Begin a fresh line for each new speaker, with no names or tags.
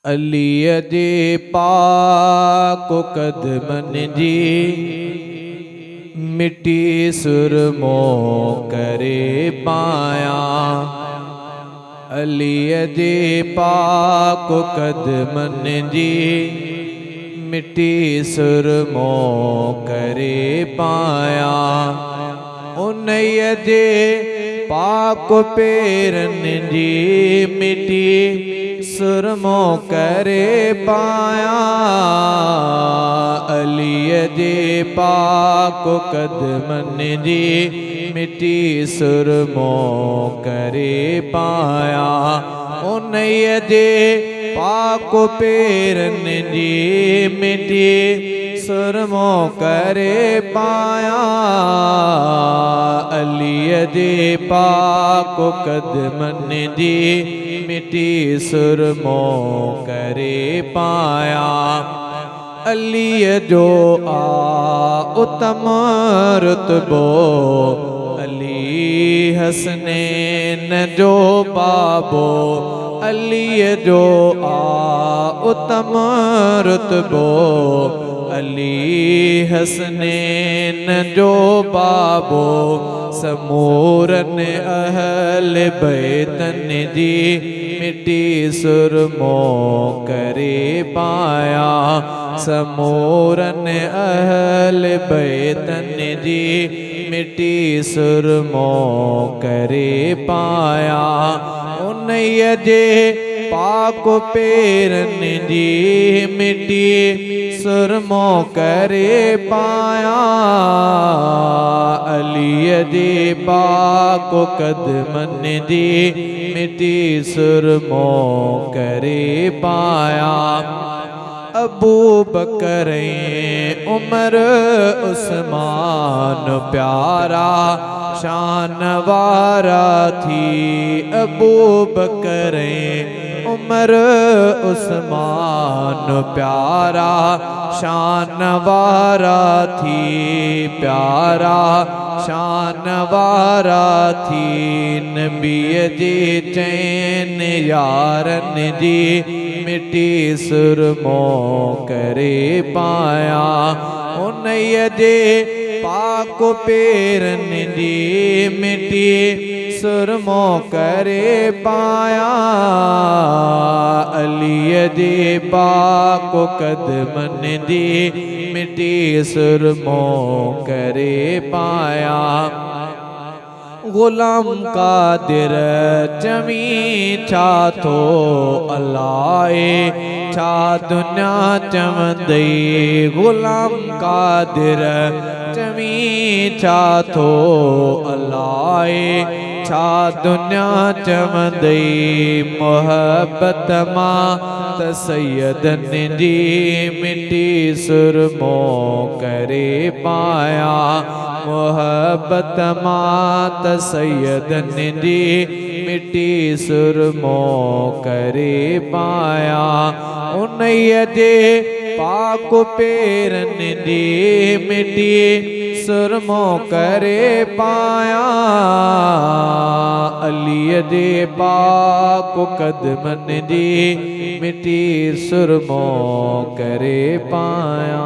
अलीअ जे पाक कदमन जी मिट्टी सुरमो करे पाया। अलीअ जे पाक कदमन जी मिट्टी सुरमो करे पाया। उन्हीअ जे पाक पेरन जी मिट्टी सुरमो करे पाया। अलीअ जे पाक कदमन जी मिट्टी सुरमो करे पाया। उन्हीअ जे पाक पेरन जी मिट्टी सुरमो करे पाया। अलीअ जे पाक कदमन जी मिट्टी सुरमो करे पाया। अलीअ जो उत्तम रुतबो अली हसनैन जो बाबो। अलीअ जो उत्तम रुतबो अली हसनैन जो बाबो। समूरन अहल बैतन जी मिट्टी सुरमो करे पाया। समूरन अहल बैतन जी मिट्टी सुरमो करे पाया। उन्हीअ जे पाक पेरन जी मिट्टी सुरमो करे पाया। अलीअ जे पाक कदमन जी मिट्टी सुरमो करे पाया। अबू बकर उमर उस्मान प्यारा शान वारा थी। अबू बकर उमर उस्मान प्यारा शान वारा थी। प्यारा शान वारा थी। नबीअ जे चैन यारन जी मिट्टी सुरमो करे पाया। उन्हीअ जे पाक पेरन जी मिट्टी सुरमो करे पाया। अलीअ जे पाक कदमन जी मिट्टी सुरमो करे पाया। गुलाम कादिर चवी छा थो अलाए छा दुनिया चवंदई। गुलाम कादिर चवी छा थो अलाए छा दुनिया चवंदई। मोहब्बत मां त सैयदन जी मिट्टी सुरमो करे पाया। मोहब्बत मां त सैयदन जी मिट्टी सुरमो करे पाया। उन्हीअ जे पाक पेरन जी मिट्टी सुरमो करे पाया। अलीअ जे पाक कदमन जी मिट्टी सुरमो करे पाया।